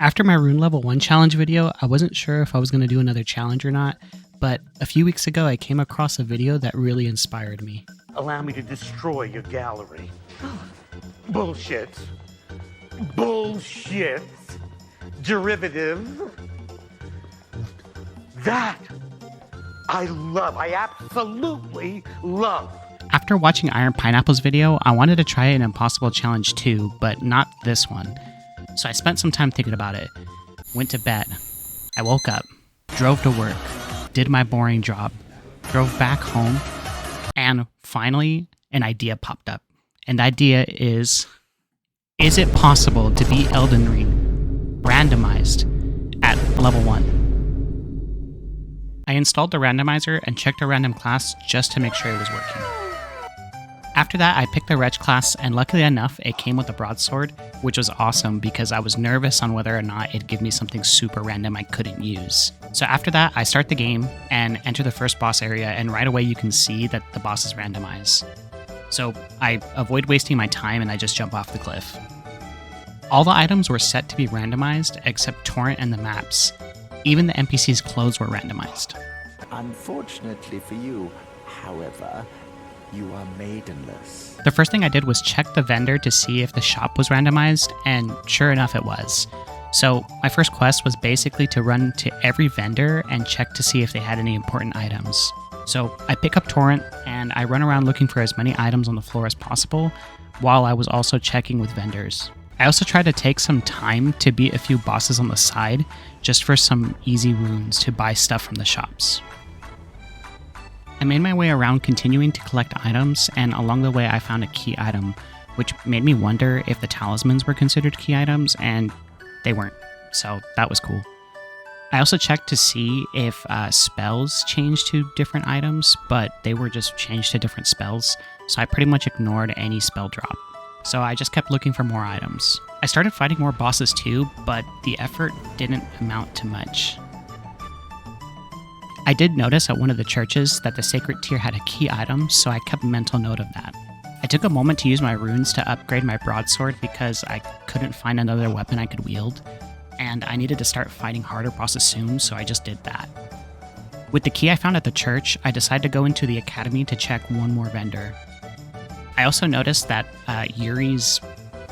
After my Rune Level 1 challenge video, I wasn't sure if I was going to do another challenge or not, but a few weeks ago I came across a video that really inspired me. Allow me to destroy your gallery. Bullshit. Bullshit. Derivative. That I love. I absolutely love. After watching Iron Pineapple's video, I wanted to try an impossible challenge too, but not this one. So I spent some time thinking about it. Went to bed. I woke up, drove to work, did my boring job, drove back home, and finally an idea popped up. And the idea is it possible to beat Elden Ring randomized at level 1? I installed the randomizer and checked a random class just to make sure it was working. After that, I picked the Wretch class, and luckily enough, it came with a broadsword, which was awesome because I was nervous on whether or not it'd give me something super random I couldn't use. So after that, I start the game and enter the first boss area, and right away you can see that the boss is randomized. So I avoid wasting my time and I just jump off the cliff. All the items were set to be randomized except Torrent and the maps. Even the NPC's clothes were randomized. Unfortunately for you, however, you are maidenless. The first thing I did was check the vendor to see if the shop was randomized, and sure enough it was. So my first quest was basically to run to every vendor and check to see if they had any important items. So I pick up Torrent and I run around looking for as many items on the floor as possible, while I was also checking with vendors. I also tried to take some time to beat a few bosses on the side, just for some easy runes to buy stuff from the shops. I made my way around continuing to collect items, and along the way I found a key item, which made me wonder if the talismans were considered key items, and they weren't, so that was cool. I also checked to see if spells changed to different items, but they were just changed to different spells, so I pretty much ignored any spell drop. So I just kept looking for more items. I started fighting more bosses too, but the effort didn't amount to much. I did notice at one of the churches that the sacred tier had a key item, so I kept mental note of that. I took a moment to use my runes to upgrade my broadsword because I couldn't find another weapon I could wield, and I needed to start fighting harder bosses soon, so I just did that. With the key I found at the church, I decided to go into the academy to check one more vendor. I also noticed that Yuri's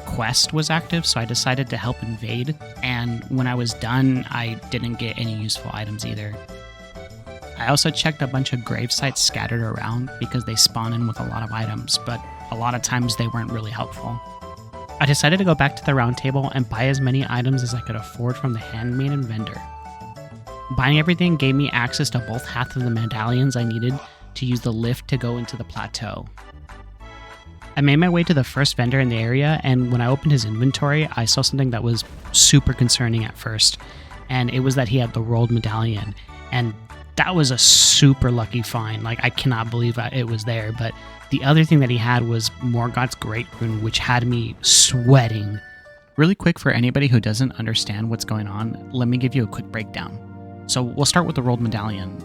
quest was active, so I decided to help invade, and when I was done, I didn't get any useful items either. I also checked a bunch of grave sites scattered around because they spawn in with a lot of items, but a lot of times they weren't really helpful. I decided to go back to the round table and buy as many items as I could afford from the handmaiden vendor. Buying everything gave me access to both half of the medallions I needed to use the lift to go into the plateau. I made my way to the first vendor in the area, and when I opened his inventory, I saw something that was super concerning at first, and it was that he had the rolled medallion, and that was a super lucky find. Like, I cannot believe that it was there, but the other thing that he had was Morgoth's Great Rune, which had me sweating. Really quick, for anybody who doesn't understand what's going on, let me give you a quick breakdown. So we'll start with the rolled medallion.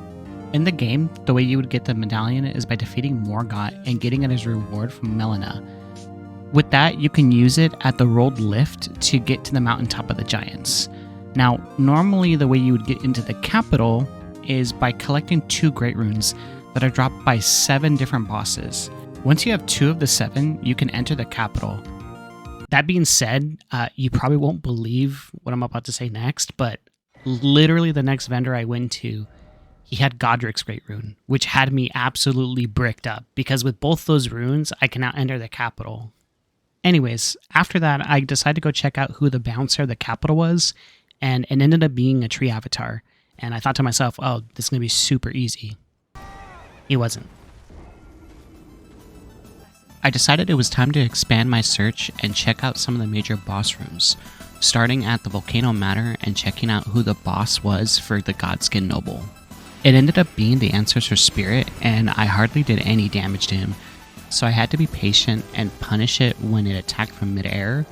In the game, the way you would get the medallion is by defeating Morgoth and getting it as a reward from Melina. With that, you can use it at the rolled lift to get to the mountaintop of the giants. Now, normally the way you would get into the capital is by collecting 2 great runes that are dropped by 7 different bosses. Once you have 2 of the 7, you can enter the capital. That being said, you probably won't believe what I'm about to say next, but literally the next vendor I went to, he had Godric's Great Rune, which had me absolutely bricked up, because with both those runes, I can now enter the capital. Anyways, after that, I decided to go check out who the bouncer of the capital was, and it ended up being a tree avatar. And I thought to myself, oh, this is going to be super easy. It wasn't. I decided it was time to expand my search and check out some of the major boss rooms, starting at the Volcano Manor and checking out who the boss was for the Godskin Noble. It ended up being the Ancestor Spirit, and I hardly did any damage to him, so I had to be patient and punish it when it attacked from midair,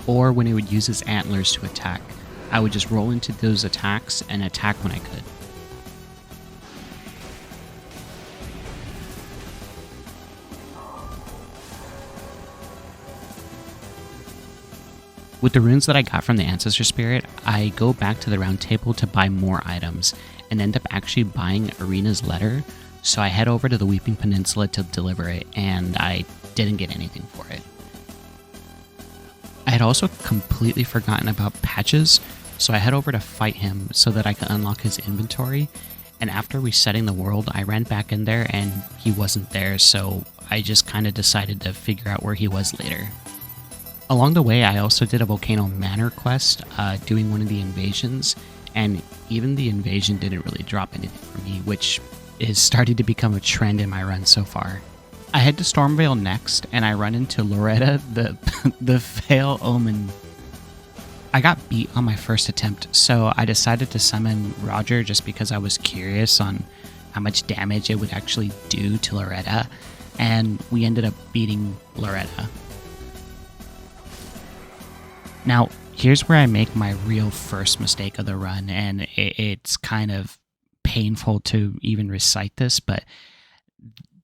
or when it would use its antlers to attack. I would just roll into those attacks and attack when I could. With the runes that I got from the Ancestor Spirit, I go back to the round table to buy more items and end up actually buying Arena's letter. So I head over to the Weeping Peninsula to deliver it, and I didn't get anything for it. I had also completely forgotten about Patches, so I head over to fight him so that I can unlock his inventory. And after resetting the world, I ran back in there and he wasn't there, so I just kind of decided to figure out where he was later. Along the way, I also did a Volcano Manor quest, doing one of the invasions, and even the invasion didn't really drop anything for me, which is starting to become a trend in my run so far. I head to Stormvale next, and I run into Loretta, the Veil Omen. I got beat on my first attempt, so I decided to summon Roger just because I was curious on how much damage it would actually do to Loretta, and we ended up beating Loretta. Now, here's where I make my real first mistake of the run, and it's kind of painful to even recite this, but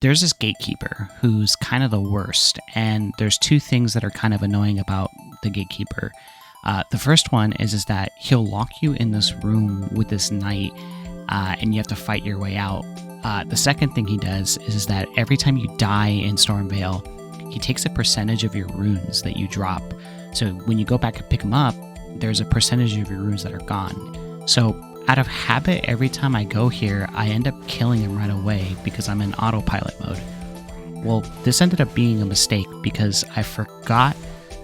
there's this gatekeeper who's kind of the worst, and there's two things that are kind of annoying about the gatekeeper. The first one is that he'll lock you in this room with this knight, and you have to fight your way out. The second thing he does is that every time you die in Stormvale, he takes a percentage of your runes that you drop. So when you go back and pick him up, there's a percentage of your runes that are gone. So out of habit, every time I go here, I end up killing him right away because I'm in autopilot mode. Well, this ended up being a mistake because I forgot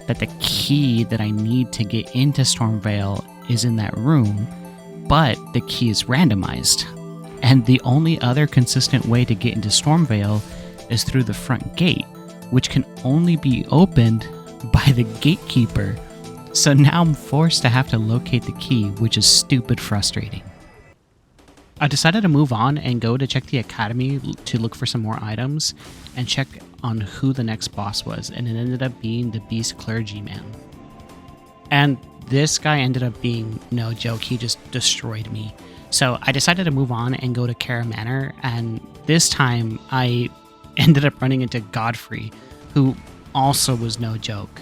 that the key that I need to get into Stormvale is in that room, but the key is randomized. And the only other consistent way to get into Stormvale is through the front gate, which can only be opened by the gatekeeper. So now I'm forced to have to locate the key, which is stupid frustrating. I decided to move on and go to check the academy to look for some more items and check on who the next boss was, and it ended up being the Beast Clergyman. And this guy ended up being no joke, he just destroyed me. So I decided to move on and go to Cara Manor, and this time I ended up running into Godfrey, who also was no joke.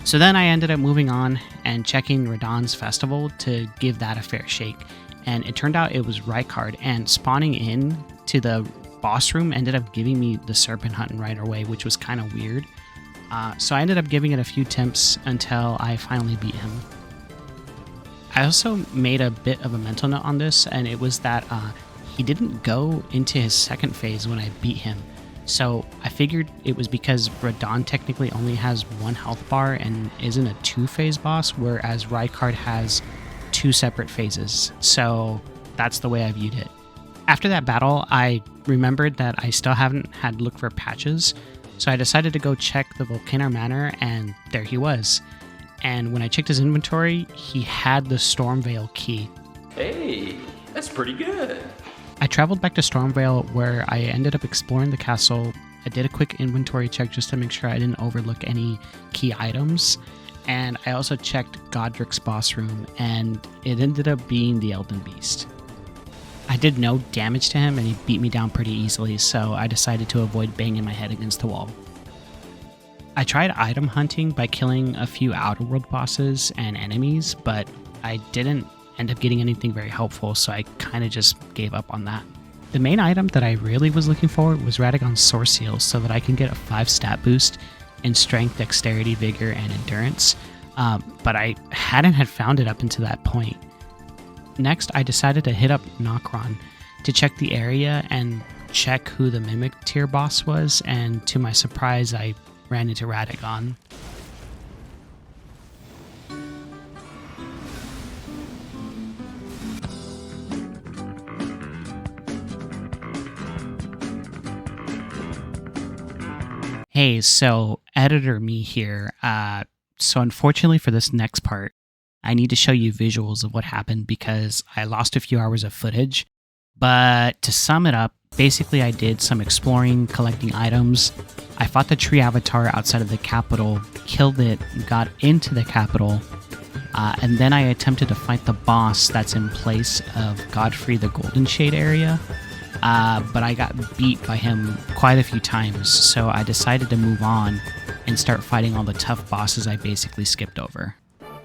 So then I ended up moving on and checking Radahn's festival to give that a fair shake. And it turned out it was Rykard, and spawning in to the boss room ended up giving me the Serpent Hunting right away, which was kind of weird. So I ended up giving it a few attempts until I finally beat him. I also made a bit of a mental note on this, and it was that he didn't go into his second phase when I beat him. So I figured it was because Radahn technically only has one health bar and isn't a two-phase boss, whereas Rykard has two separate phases. So that's the way I viewed it. After that battle, I remembered that I still haven't had looked for Patches, so I decided to go check the Volcano Manor, and there he was. And when I checked his inventory, he had the Stormvale key. Hey, that's pretty good. I traveled back to Stormvale, where I ended up exploring the castle. I did a quick inventory check just to make sure I didn't overlook any key items. And I also checked Godric's boss room, and it ended up being the Elden Beast. I did no damage to him, and he beat me down pretty easily, so I decided to avoid banging my head against the wall. I tried item hunting by killing a few Outer World bosses and enemies, but I didn't end up getting anything very helpful, so I kind of just gave up on that. The main item that I really was looking for was Radagon's Source Seal, so that I can get a 5 stat boost in Strength, Dexterity, Vigor, and Endurance, but I hadn't had found it up until that point. Next, I decided to hit up Nokron to check the area and check who the Mimic tier boss was, and to my surprise, I ran into Radagon. Hey, so editor me here. So unfortunately for this next part, I need to show you visuals of what happened because I lost a few hours of footage. But to sum it up, basically I did some exploring, collecting items. I fought the tree avatar outside of the capital, killed it, got into the capital, and then I attempted to fight the boss that's in place of Godfrey the Golden Shade area. But I got beat by him quite a few times, so I decided to move on and start fighting all the tough bosses I basically skipped over.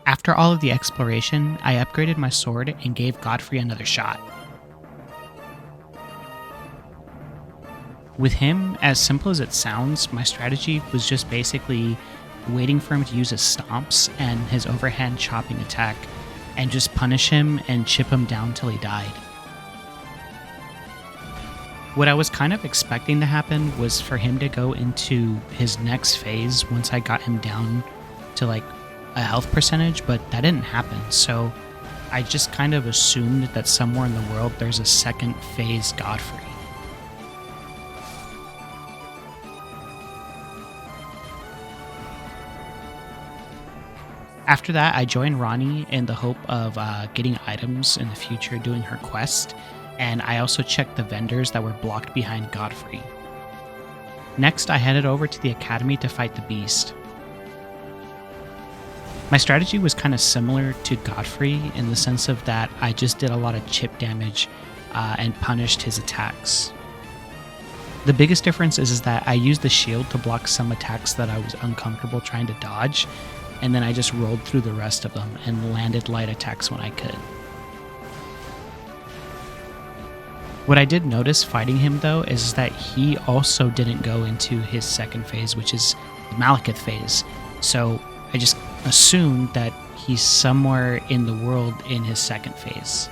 After all of the exploration, I upgraded my sword and gave Godfrey another shot. With him, as simple as it sounds, my strategy was just basically waiting for him to use his stomps and his overhand chopping attack and just punish him and chip him down till he died. What I was kind of expecting to happen was for him to go into his next phase once I got him down to like a health percentage, but that didn't happen. So I just kind of assumed that somewhere in the world there's a second phase Godfrey. After that, I joined Ronnie in the hope of getting items in the future doing her quest, and I also checked the vendors that were blocked behind Godfrey. Next, I headed over to the academy to fight the beast. My strategy was kind of similar to Godfrey in the sense of that I just did a lot of chip damage and punished his attacks. The biggest difference is that I used the shield to block some attacks that I was uncomfortable trying to dodge, and then I just rolled through the rest of them and landed light attacks when I could. What I did notice fighting him though is that he also didn't go into his second phase, which is the Malekith phase. So I just assumed that he's somewhere in the world in his second phase.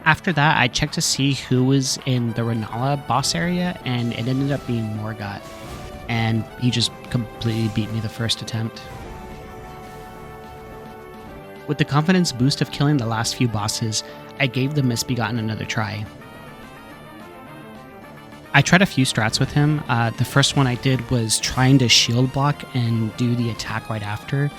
After that, I checked to see who was in the Renala boss area, and it ended up being Morgoth. And he just completely beat me the first attempt. With the confidence boost of killing the last few bosses, I gave the Misbegotten another try. I tried a few strats with him. The first one I did was trying to shield block and do the attack right after,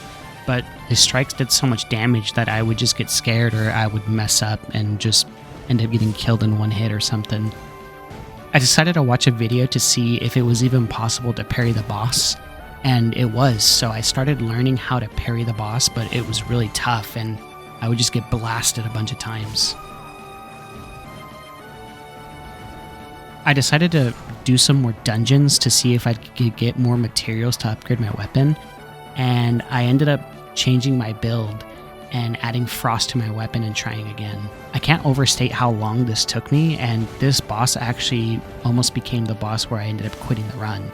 but his strikes did so much damage that I would just get scared or I would mess up and just end up getting killed in one hit or something. I decided to watch a video to see if it was even possible to parry the boss, and it was, so I started learning how to parry the boss, but it was really tough and I would just get blasted a bunch of times. I decided to do some more dungeons to see if I could get more materials to upgrade my weapon, and I ended up changing my build and adding frost to my weapon and trying again. I can't overstate how long this took me, and this boss actually almost became the boss where I ended up quitting the run.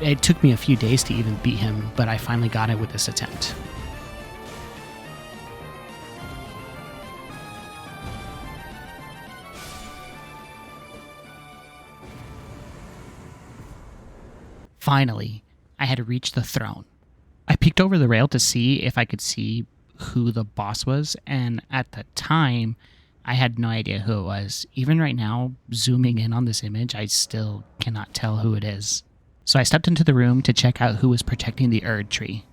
It took me a few days to even beat him, but I finally got it with this attempt. Finally, I had reached the throne. I peeked over the rail to see if I could see who the boss was, and at the time, I had no idea who it was. Even right now, zooming in on this image, I still cannot tell who it is. So I stepped into the room to check out who was protecting the Erd tree.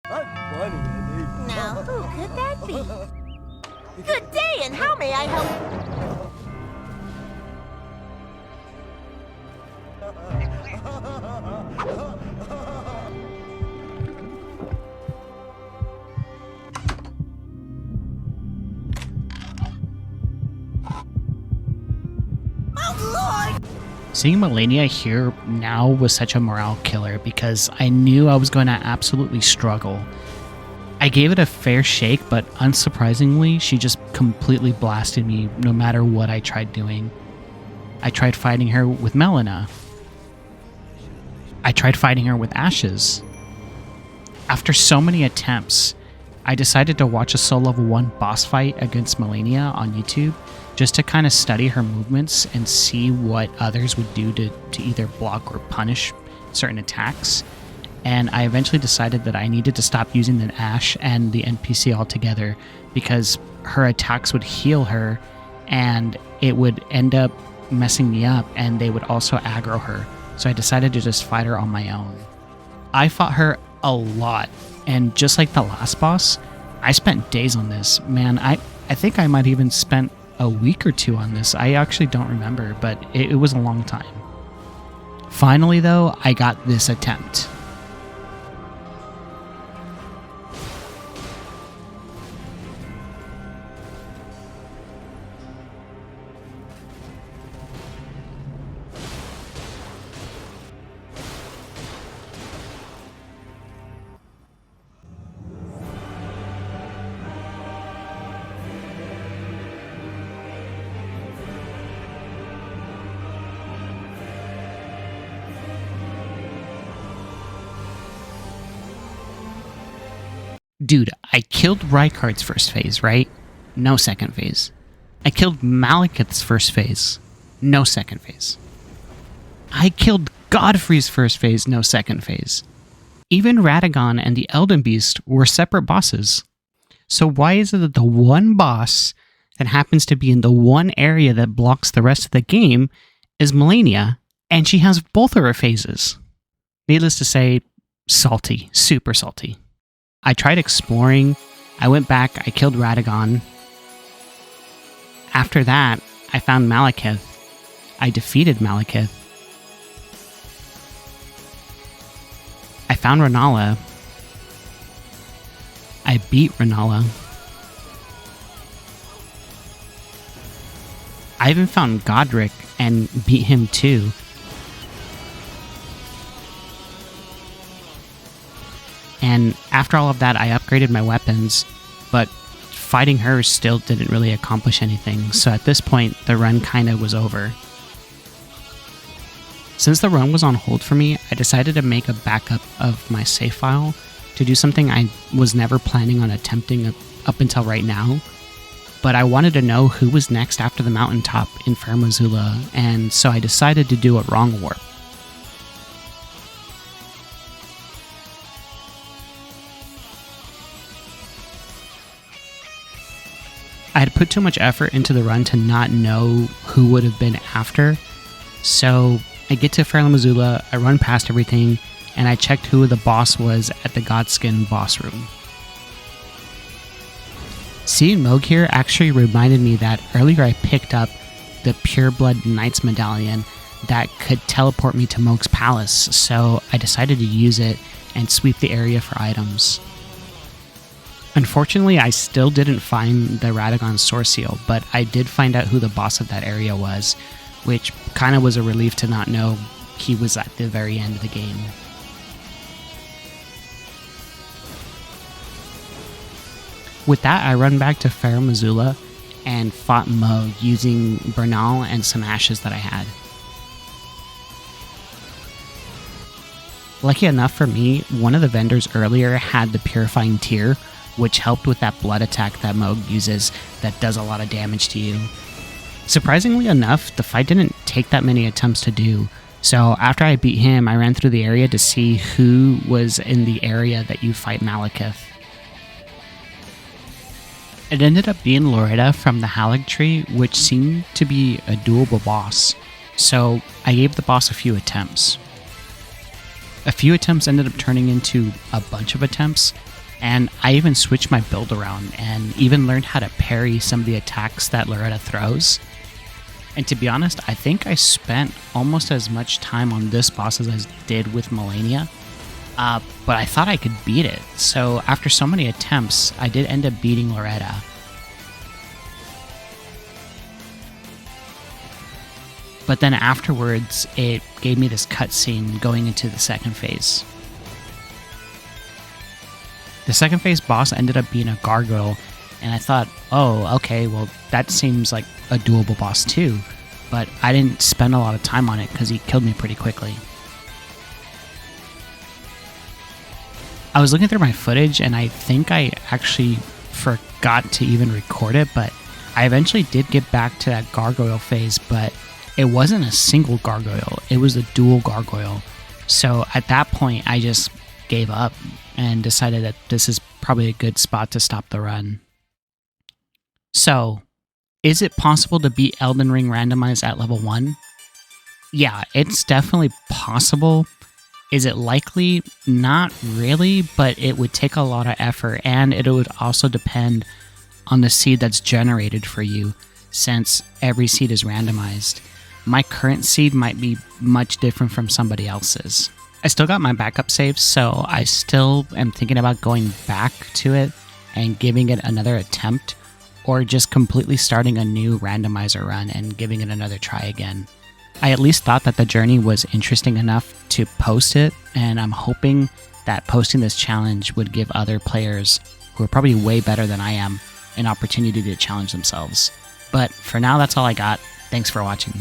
Now, who could that be? Good day, and how may I help? Oh, Lord! Seeing Malenia here now was such a morale killer because I knew I was going to absolutely struggle. I gave it a fair shake, but unsurprisingly, she just completely blasted me no matter what I tried doing. I tried fighting her with Melina. I tried fighting her with Ashes. After so many attempts, I decided to watch a soul level 1 boss fight against Malenia on YouTube just to kind of study her movements and see what others would do to either block or punish certain attacks. And I eventually decided that I needed to stop using the Ash and the NPC altogether because her attacks would heal her and it would end up messing me up, and they would also aggro her. So I decided to just fight her on my own. I fought her a lot, and just like the last boss, I spent days on this. Man, I think I might even spent a week or two on this. I actually don't remember, but it was a long time. Finally though, I got this attempt. Dude, I killed Rykard's first phase, right? No second phase. I killed Malekith's first phase. No second phase. I killed Godfrey's first phase. No second phase. Even Radagon and the Elden Beast were separate bosses. So why is it that the one boss that happens to be in the one area that blocks the rest of the game is Melania, and she has both of her phases? Needless to say, salty. Super salty. I tried exploring. I went back. I killed Radagon. After that, I found Malekith. I defeated Malekith. I found Renala. I beat Renala. I even found Godric and beat him too. And after all of that, I upgraded my weapons, but fighting her still didn't really accomplish anything. So at this point, the run kinda was over. Since the run was on hold for me, I decided to make a backup of my save file to do something I was never planning on attempting up until right now. But I wanted to know who was next after the mountaintop in Fair Missoula, and so I decided to do a wrong warp. I had put too much effort into the run to not know who would have been after, so I get to Fair Missoula, I run past everything, and I checked who the boss was at the Godskin boss room. Seeing Moog here actually reminded me that earlier I picked up the Pureblood Knight's Medallion that could teleport me to Moog's palace, so I decided to use it and sweep the area for items. Unfortunately, I still didn't find the Radagon Source Seal, but I did find out who the boss of that area was, which kind of was a relief to not know he was at the very end of the game. With that, I run back to Fair Missoula and fought Moog using Bernal and some ashes that I had. Lucky enough for me, one of the vendors earlier had the Purifying Tear, which helped with that blood attack that Moog uses that does a lot of damage to you. Surprisingly enough, the fight didn't take that many attempts to do, so after I beat him, I ran through the area to see who was in the area that you fight Malekith. It ended up being Loretta from the Halig Tree, which seemed to be a doable boss, so I gave the boss a few attempts. A few attempts ended up turning into a bunch of attempts, and I even switched my build around and even learned how to parry some of the attacks that Loretta throws. And to be honest, I think I spent almost as much time on this boss as I did with Melania, but I thought I could beat it. So after so many attempts, I did end up beating Loretta. But then afterwards, it gave me this cutscene going into the second phase. The second phase boss ended up being a gargoyle, and I thought, oh, okay, well, that seems like a doable boss too. But I didn't spend a lot of time on it because he killed me pretty quickly. I was looking through my footage, and I think I actually forgot to even record it, but I eventually did get back to that gargoyle phase, but it wasn't a single gargoyle, it was a dual gargoyle. So at that point, I just gave up and decided that this is probably a good spot to stop the run. So, is it possible to beat Elden Ring Randomized at level 1? Yeah, it's definitely possible. Is it likely? Not really, but it would take a lot of effort, and it would also depend on the seed that's generated for you, since every seed is randomized. My current seed might be much different from somebody else's. I still got my backup saves, so I still am thinking about going back to it and giving it another attempt, or just completely starting a new randomizer run and giving it another try again. I at least thought that the journey was interesting enough to post it, and I'm hoping that posting this challenge would give other players, who are probably way better than I am, an opportunity to challenge themselves. But for now, that's all I got. Thanks for watching.